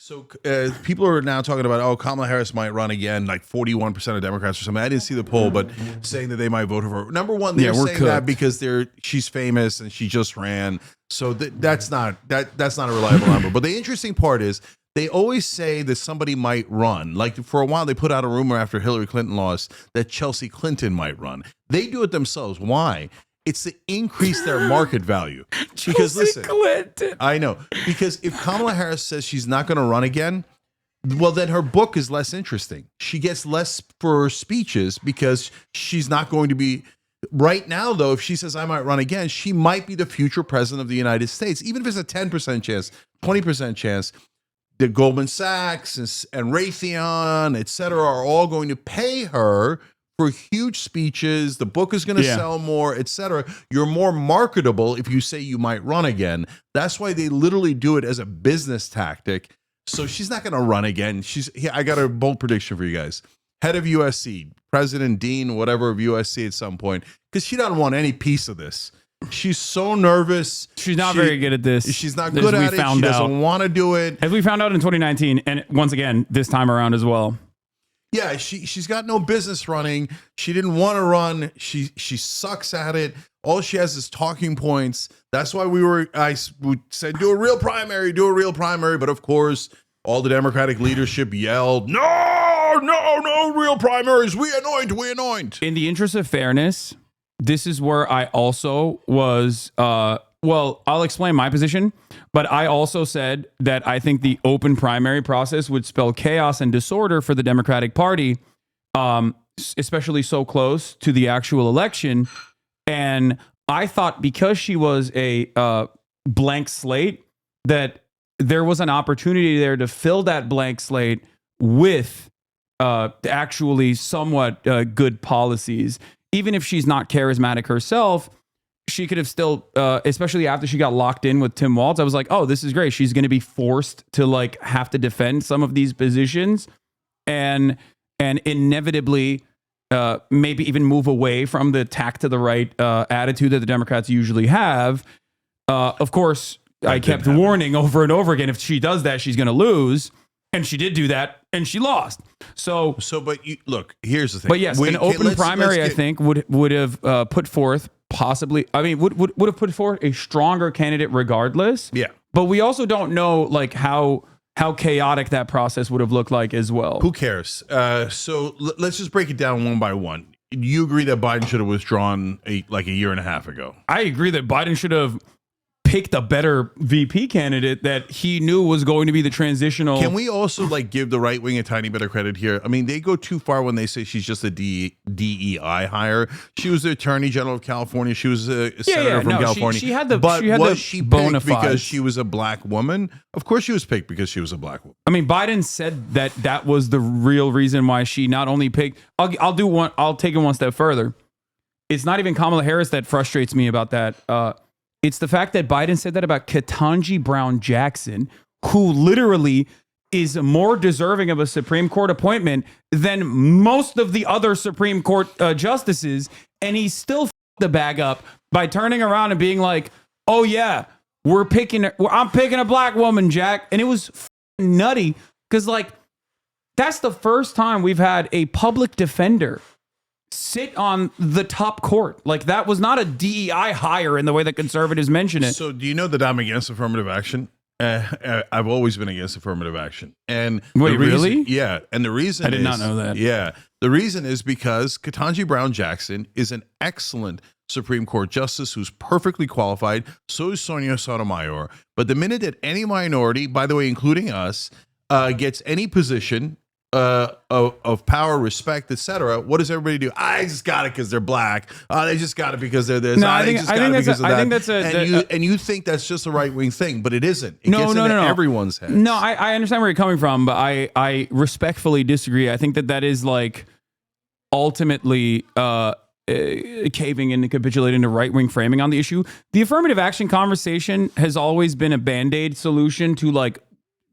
So people are now talking about, oh, Kamala Harris might run again, like 41% of Democrats or something. I didn't see the poll, but saying that they might vote for her. Number one, they're saying that because she's famous and she just ran. So that's not a reliable number. But the interesting part is they always say that somebody might run. Like for a while, they put out a rumor after Hillary Clinton lost that Chelsea Clinton might run. They do it themselves. Why? It's to increase their market value. Because listen, Clinton. I know. Because if Kamala Harris says she's not going to run again, well, then her book is less interesting. She gets less for her speeches because she's not going to be. Right now, though, if she says I might run again, she might be the future president of the United States. Even if it's a 10% chance, 20% chance, the Goldman Sachs and Raytheon, et cetera, are all going to pay her for huge speeches. The book is going to sell more, etc. You're more marketable if you say you might run again. That's why they literally do it as a business tactic. So she's not going to run again. I got a bold prediction for you guys. Head of USC, president, dean, whatever of USC at some point, because she doesn't want any piece of this. She's so nervous. She's not very good at this. She's not good at it. She doesn't want to do it. As we found out in 2019, and once again, this time around as well. Yeah, she's got no business running. She didn't want to run. She sucks at it. All she has is talking points. That's why I said do a real primary. But of course, all the Democratic leadership yelled, no real primaries. We anoint. In the interest of fairness, this is where I also was. Well, I'll explain my position, but I also said that I think the open primary process would spell chaos and disorder for the Democratic Party, especially so close to the actual election. And I thought because she was a blank slate, that there was an opportunity there to fill that blank slate with actually somewhat good policies. Even if she's not charismatic herself, she could have still, especially after she got locked in with Tim Walz, I was like, oh, this is great. She's going to be forced to like have to defend some of these positions and inevitably maybe even move away from the tack to the right attitude that the Democrats usually have. Of course, I kept warning over and over again, if she does that, she's going to lose. And she did do that, and she lost. But look, here's the thing. But yes, an open primary, I think, would have put forth possibly, I mean, would have put forth a stronger candidate regardless. Yeah. But we also don't know like how chaotic that process would have looked like as well. Who cares? So let's just break it down one by one. You agree that Biden should have withdrawn a year and a half ago? I agree that Biden should have picked a better VP candidate that he knew was going to be the transitional. Can we also give the right wing a tiny bit of credit here? I mean, they go too far when they say she's just a DEI hire. She was the Attorney General of California. She was a senator from California. She had the was she picked because she was a black woman? Of course she was picked because she was a black woman. I mean, Biden said that was the real reason why she not only picked. I'll take it one step further. It's not even Kamala Harris that frustrates me about that. It's the fact that Biden said that about Ketanji Brown Jackson, who literally is more deserving of a Supreme Court appointment than most of the other Supreme Court justices. And he still f***ed the bag up by turning around and being like, oh yeah, I'm picking a black woman, Jack. And it was nutty because that's the first time we've had a public defender sit on the top court. That was not a DEI hire in the way that conservatives mention it. So do you know that I'm against affirmative action? I've always been against affirmative action. And wait, really? Yeah. And the reason I did not know that. Yeah. The reason is because Ketanji Brown Jackson is an excellent Supreme Court justice who's perfectly qualified. So is Sonia Sotomayor. But the minute that any minority, by the way, including us, gets any position of power, respect, etc., what does everybody do? I just got it because they're black. They just got it because they're this. No, I think you think that's just a right wing thing, but it isn't. It gets into everyone's head. No, I understand where you're coming from, but I respectfully disagree. I think that is ultimately caving in and capitulating to right wing framing on the issue. The affirmative action conversation has always been a band-aid solution to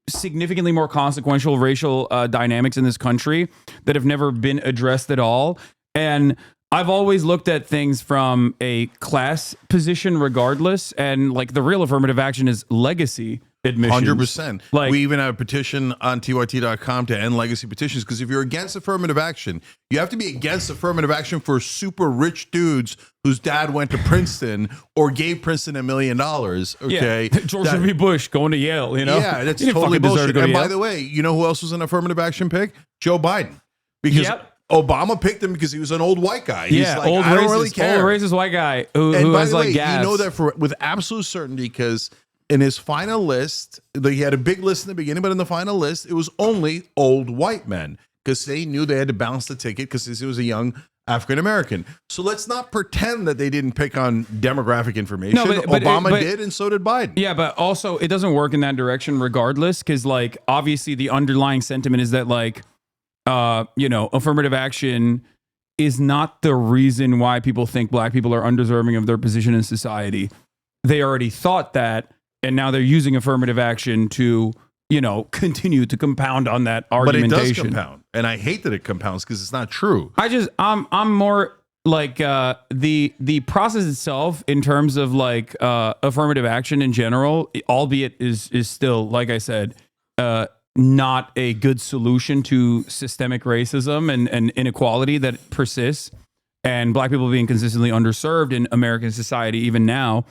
significantly more consequential racial dynamics in this country that have never been addressed at all. And I've always looked at things from a class position regardless. And the real affirmative action is legacy. admissions. 100%. Like, we even have a petition on tyt.com to end legacy petitions, because if you're against affirmative action, you have to be against affirmative action for super rich dudes whose dad went to Princeton or gave Princeton $1 million. Okay, yeah. George W. Bush going to Yale. Yeah, that's totally bullshit. And by the way, you know who else was an affirmative action pick? Joe Biden, because Obama picked him because he was an old white guy. He's like, old I racist, don't really care. Old racist white guy who by has the like way, gas. You know that with absolute certainty, because in his final list, he had a big list in the beginning, but in the final list, it was only old white men, because they knew they had to balance the ticket because he was a young African American. So let's not pretend that they didn't pick on demographic information. No, but Obama did, and so did Biden. Yeah, but also it doesn't work in that direction regardless, because like obviously the underlying sentiment is that like affirmative action is not the reason why people think black people are undeserving of their position in society. They already thought that, and now they're using affirmative action to, continue to compound on that argumentation. But it does compound, and I hate that it compounds because it's not true. I'm more like the process itself in terms of like affirmative action in general, albeit is still, like I said, not a good solution to systemic racism and inequality that persists, and black people being consistently underserved in American society even now.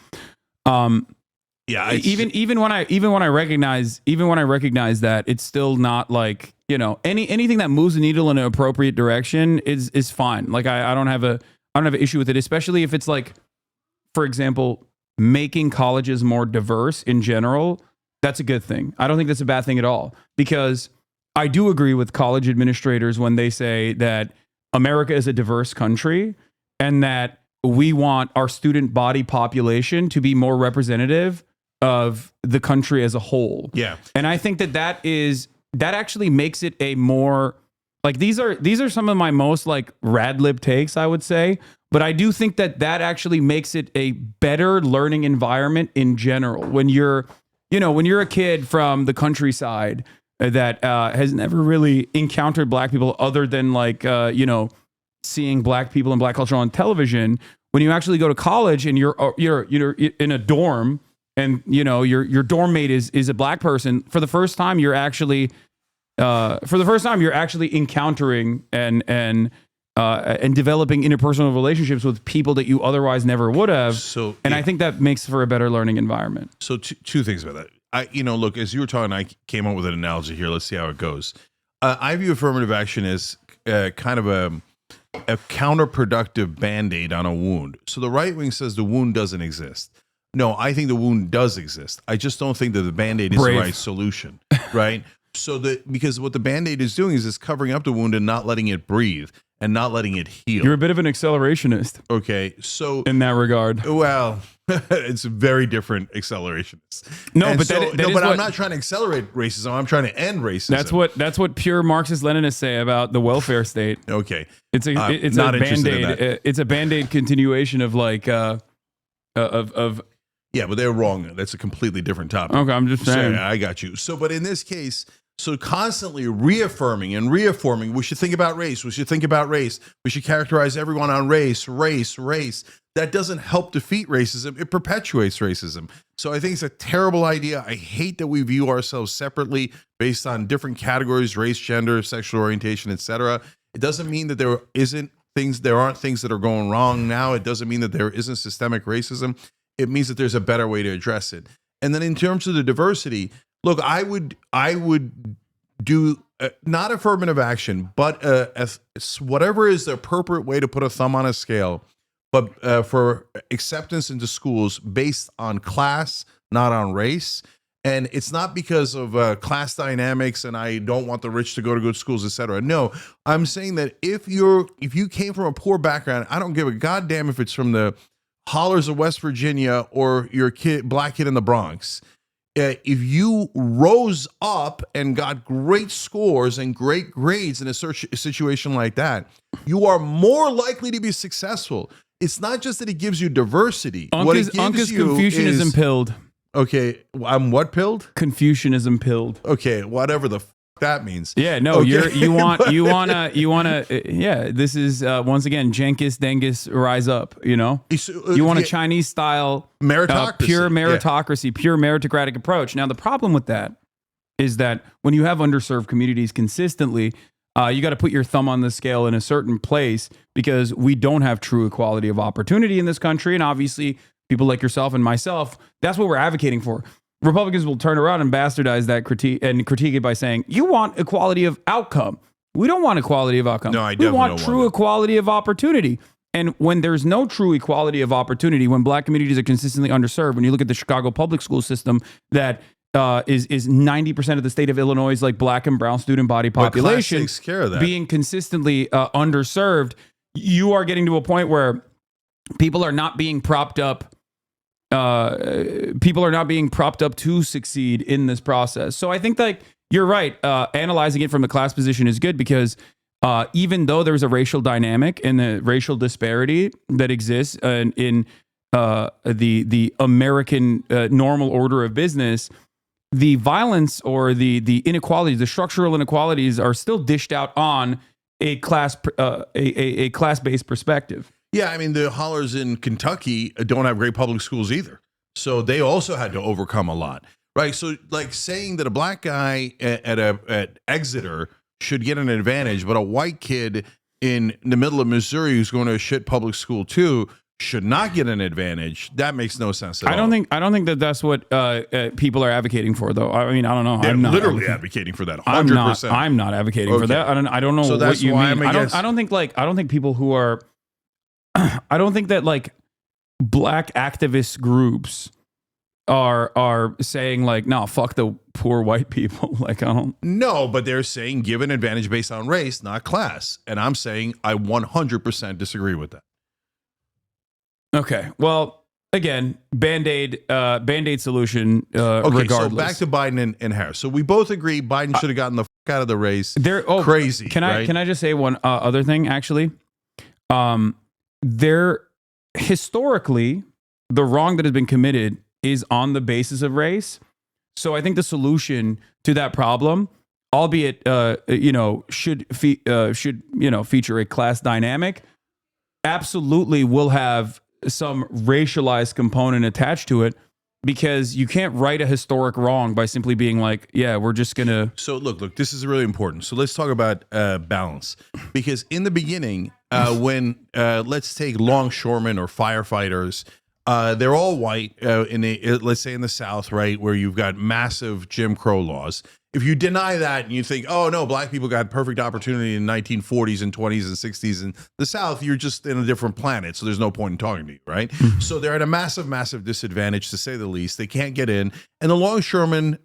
Even when I recognize that, it's still not like, anything that moves the needle in an appropriate direction is fine. Like I don't have an issue with it, especially if it's like, for example, making colleges more diverse in general. That's a good thing. I don't think that's a bad thing at all, because I do agree with college administrators when they say that America is a diverse country and that we want our student body population to be more representative of the country as a whole. Yeah. And I think that actually makes it a more, like, these are some of my most like rad lib takes, I would say, but I do think that actually makes it a better learning environment in general. When you're a kid from the countryside that has never really encountered black people other than like, seeing black people and black culture on television, when you actually go to college and you're in a dorm and, your dorm mate is a black person, for the first time, you're actually encountering and developing interpersonal relationships with people that you otherwise never would have. So, I think that makes for a better learning environment. So two things about that. Look, as you were talking, I came up with an analogy here. Let's see how it goes. I view affirmative action as kind of a counterproductive Band-Aid on a wound. So the right wing says the wound doesn't exist. No, I think the wound does exist. I just don't think that the Band-Aid is the right solution, right? Because what the Band-Aid is doing is it's covering up the wound and not letting it breathe and not letting it heal. You're a bit of an accelerationist. Okay, so in that regard. Well, it's a very different accelerationist. No, but I'm not trying to accelerate racism. I'm trying to end racism. That's what pure Marxist-Leninists say about the welfare state. Okay, it's a Band-Aid. It's a Band-Aid continuation of like of. Yeah, but they're wrong. That's a completely different topic. Okay, I'm just saying. I got you. So, but in this case, constantly reaffirming and reaffirming, we should think about race. We should think about race. We should characterize everyone on race. That doesn't help defeat racism. It perpetuates racism. So I think it's a terrible idea. I hate that we view ourselves separately based on different categories: race, gender, sexual orientation, etc. It doesn't mean that there aren't things that are going wrong now. It doesn't mean that there isn't systemic racism. It means that there's a better way to address it. And then in terms of the diversity, look, I would do not affirmative action, but whatever is the appropriate way to put a thumb on a scale, but for acceptance into schools based on class, not on race. And it's not because of class dynamics and I don't want the rich to go to good schools, etc. No, I'm saying that if you came from a poor background, I don't give a goddamn if it's from the hollers of West Virginia or your black kid in the Bronx. If you rose up and got great scores and great grades in a situation like that, you are more likely to be successful. It's not just that it gives you diversity. Uncle's Confucianism pilled. Okay, I'm what pilled? Confucianism pilled. Okay, whatever the that means. Yeah, no, Okay. you wanna. Yeah, this is once again, Jenkins, Dengus, rise up. You know, you want a Chinese style meritocracy, pure meritocracy, pure meritocratic approach. Now, the problem with that is that when you have underserved communities consistently, you got to put your thumb on the scale in a certain place because we don't have true equality of opportunity in this country. And obviously, people like yourself and myself, that's what we're advocating for. Republicans will turn around and bastardize that critique it by saying, you want equality of outcome. We don't want equality of outcome. No, I we definitely want don't true want equality of opportunity. And when there's no true equality of opportunity, when black communities are consistently underserved, when you look at the Chicago public school system that is 90% of the state of Illinois' like black and brown student body population takes care of that. being consistently underserved, you are getting to a point where people are not being propped up. People are not being propped up to succeed in this process. So I think like you're right. Analyzing it from the class position is good because even though there's a racial dynamic and the racial disparity that exists in the American normal order of business, the violence or the inequalities, the structural inequalities are still dished out on a class-based perspective. Yeah, I mean, the hollers in Kentucky don't have great public schools either. So they also had to overcome a lot, right? So like saying that a black guy at Exeter should get an advantage, but a white kid in the middle of Missouri who's going to a shit public school too should not get an advantage. That makes no sense at all. I don't think that that's what people are advocating for, though. I mean, I don't know. They're I'm not literally advocating for that. 100%. I'm not advocating for that. I don't know what you mean. I don't think people who are. I don't think that like black activist groups are saying like, no, fuck the poor white people. Like, I don't. No, but they're saying give an advantage based on race, not class. And I'm saying I 100% disagree with that. Okay. Well, again, Band-Aid solution, okay, regardless. So back to Biden and Harris. So we both agree Biden should have gotten the fuck out of the race. Crazy. Can I just say one other thing, actually? Historically, the wrong that has been committed is on the basis of race. So I think the solution to that problem, albeit, should feature a class dynamic, absolutely will have some racialized component attached to it, because you can't right a historic wrong by simply being like, yeah, we're just gonna. So look, this is really important. So let's talk about balance, because in the beginning, when let's take longshoremen or firefighters, they're all white let's say in the South, right, where you've got massive Jim Crow laws. If you deny that and you think, oh no, black people got perfect opportunity in 1940s and 20s and 60s in the South, you're just in a different planet. So there's no point in talking to you, right? So they're at a massive, massive disadvantage, to say the least. They can't get in. And the longshoremen,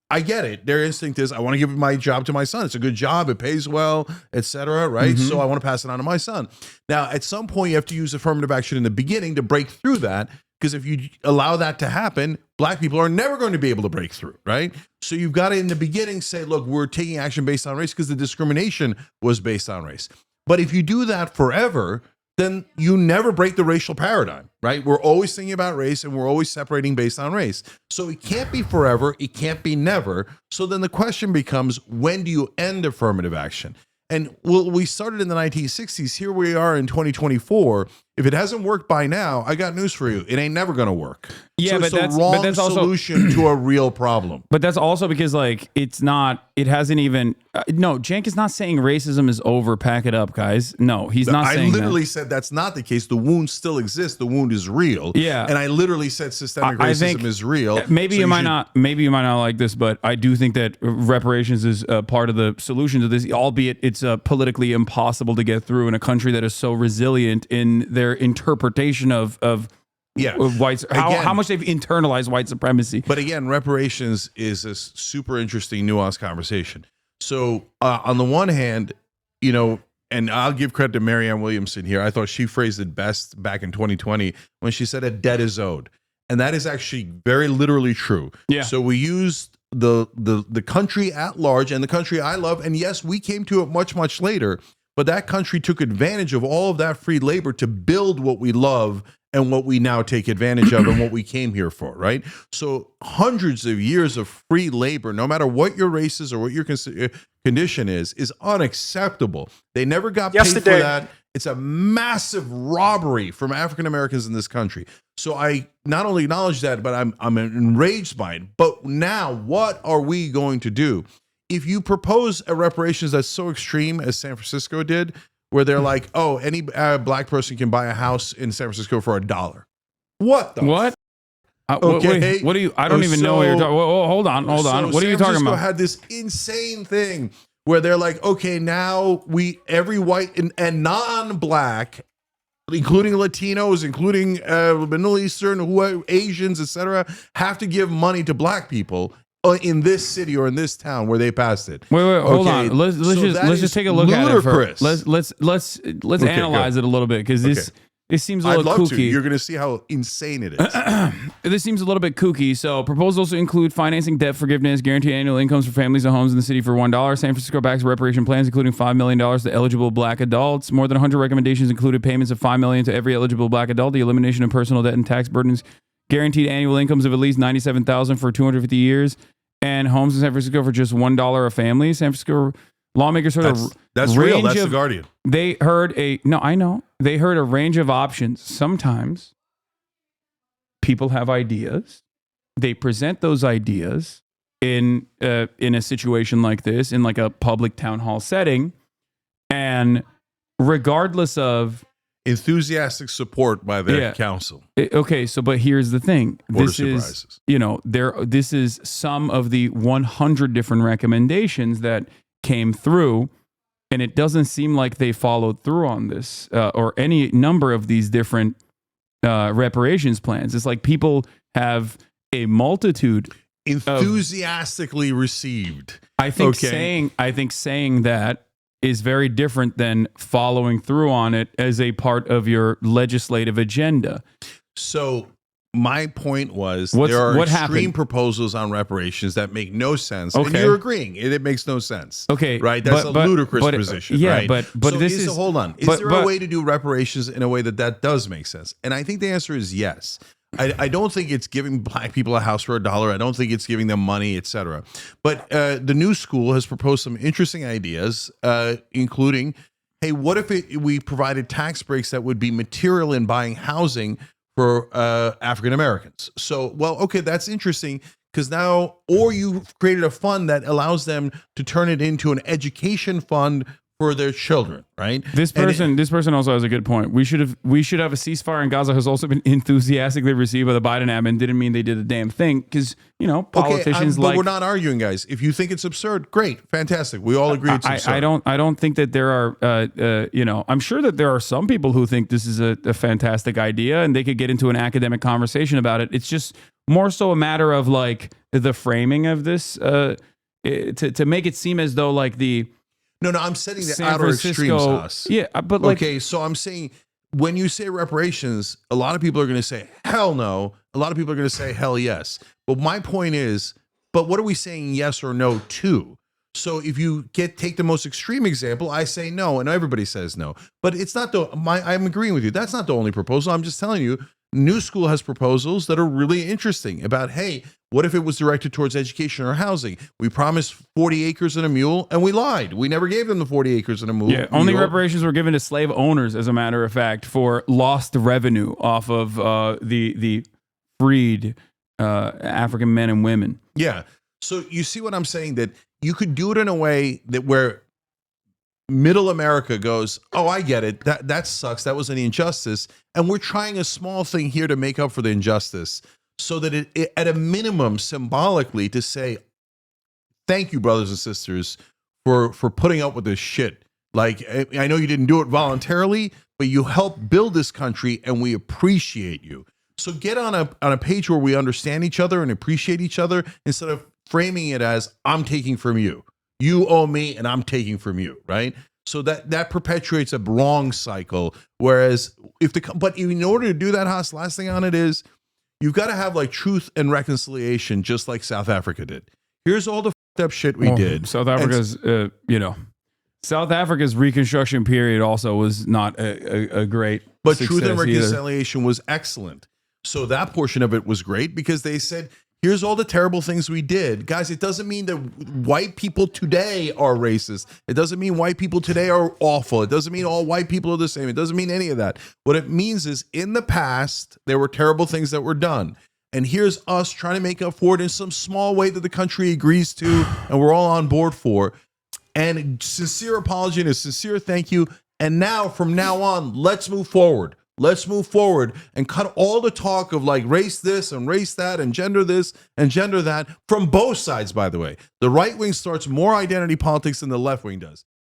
I get it. Their instinct is, I want to give my job to my son. It's a good job. It pays well, etc. Right? Mm-hmm. So I want to pass it on to my son. Now, at some point, you have to use affirmative action in the beginning to break through that. Because if you allow that to happen, black people are never going to be able to break through, right? So you've got to, in the beginning, say, look, we're taking action based on race because the discrimination was based on race. But if you do that forever, then you never break the racial paradigm, right? We're always thinking about race and we're always separating based on race. So it can't be forever. It can't be never. So then the question becomes, when do you end affirmative action? And we started in the 1960s. Here we are in 2024. If it hasn't worked by now, I got news for you. It ain't never going to work. Yeah, so but it's that's the wrong but that's solution to a real problem. But that's also because like it hasn't even. No, Cenk is not saying racism is over. Pack it up, guys. No, he's not saying that. I literally said that's not the case. The wound still exists. The wound is real. Yeah, and I literally said systemic racism is real. Maybe you might not like this, but I do think that reparations is part of the solution to this. Albeit it's politically impossible to get through in a country that is so resilient in their interpretation of whites, how much they've internalized white supremacy. But again, reparations is a super interesting, nuanced conversation. So on the one hand, and I'll give credit to Marianne Williamson here. I thought she phrased it best back in 2020 when she said a debt is owed. And that is actually very literally true. Yeah. So we used the country at large and the country I love. And yes, we came to it much, much later. But that country took advantage of all of that free labor to build what we love and what we now take advantage of and what we came here for, right? So hundreds of years of free labor, no matter what your race is or what your condition is unacceptable. They never got paid for that. It's a massive robbery from African Americans in this country. So I not only acknowledge that, but I'm enraged by it. But now, what are we going to do? If you propose a reparations that's so extreme as San Francisco did, where they're like, oh, any black person can buy a house in San Francisco for $1. What the what? Okay. What do you? I don't even know what you're talking. Hold on. What are you talking about? Had this insane thing where they're like, okay, now every white and non-black, including Latinos, including Middle Eastern, Asians, etc., have to give money to black people in this city or in this town where they passed it. Wait, hold on. Let's just take a look at it first. Let's analyze it a little bit, because this seems a little kooky. You're going to see how insane it is. This seems a little bit kooky. So proposals include financing debt forgiveness, guaranteed annual incomes for families and homes in the city for $1. San Francisco backs reparation plans, including $5 million to eligible black adults. More than 100 recommendations included payments of $5 million to every eligible black adult, the elimination of personal debt and tax burdens, guaranteed annual incomes of at least $97,000 for 250 years, and homes in San Francisco for just $1 a family. San Francisco lawmakers heard that's real. That's the Guardian. They heard I know. They heard a range of options. Sometimes people have ideas. They present those ideas in a situation like this, in like a public town hall setting, and regardless of enthusiastic support by their council. But here's the thing. This is some of the 100 different recommendations that came through, and it doesn't seem like they followed through on this or any number of these different reparations plans. It's like people have a multitude enthusiastically received. I think saying that is very different than following through on it as a part of your legislative agenda. So my point was there are extreme proposals on reparations that make no sense. Okay. And you're agreeing. It makes no sense. Okay. Right? That's a ludicrous position. Yeah, right? but so this is, hold on. Is there a way to do reparations in a way that does make sense? And I think the answer is yes. I don't think it's giving black people a house for $1. I don't think it's giving them money, etc. But the new school has proposed some interesting ideas, including, hey, what if we provided tax breaks that would be material in buying housing for African Americans? So, that's interesting, because now, or you've created a fund that allows them to turn it into an education fund for their children, right? This person also has a good point. We should have a ceasefire in Gaza has also been enthusiastically received by the Biden admin. Didn't mean they did a damn thing, because politicians but we're not arguing, guys. If you think it's absurd, great, fantastic. We all agree it's absurd. I don't think that there are I'm sure that there are some people who think this is a fantastic idea, and they could get into an academic conversation about it. It's just more so a matter of like the framing of this to make it seem as though like the No, I'm setting the outer extremes, Haas. Yeah, but so I'm saying when you say reparations, a lot of people are going to say, hell no. A lot of people are going to say, hell yes. But my point is, but what are we saying yes or no to? So if you take the most extreme example, I say no, and everybody says no. But it's not I'm agreeing with you. That's not the only proposal. I'm just telling you, New School has proposals that are really interesting about, hey, what if it was directed towards education or housing? We promised 40 acres and a mule, and we lied. We never gave them the 40 acres and a mule. Yeah, only reparations were given to slave owners, as a matter of fact, for lost revenue off of the freed African men and women. Yeah. So you see what I'm saying? That you could do it in a way that where middle America goes, oh, I get it. That sucks. That was an injustice. And we're trying a small thing here to make up for the injustice, so that it at a minimum, symbolically, to say, thank you, brothers and sisters, for putting up with this shit. Like, I know you didn't do it voluntarily, but you helped build this country, and we appreciate you. So get on a page where we understand each other and appreciate each other, instead of framing it as, I'm taking from you. You owe me, and I'm taking from you, right? So that perpetuates a wrong cycle. Whereas but in order to do that, Haas, last thing on it is, you've got to have like truth and reconciliation, just like South Africa did. Here's all the fucked up shit we did. South Africa's Reconstruction period also was not a great. But Truth and Reconciliation was excellent. So that portion of it was great because they said, here's all the terrible things we did. Guys, it doesn't mean that white people today are racist. It doesn't mean white people today are awful. It doesn't mean all white people are the same. It doesn't mean any of that. What it means is in the past, there were terrible things that were done. And here's us trying to make up for it in some small way that the country agrees to and we're all on board for. And sincere apology and a sincere thank you. And now, from now on, let's move forward. Let's move forward and cut all the talk of like race this and race that and gender this and gender that from both sides, by the way. The right wing starts more identity politics than the left wing does.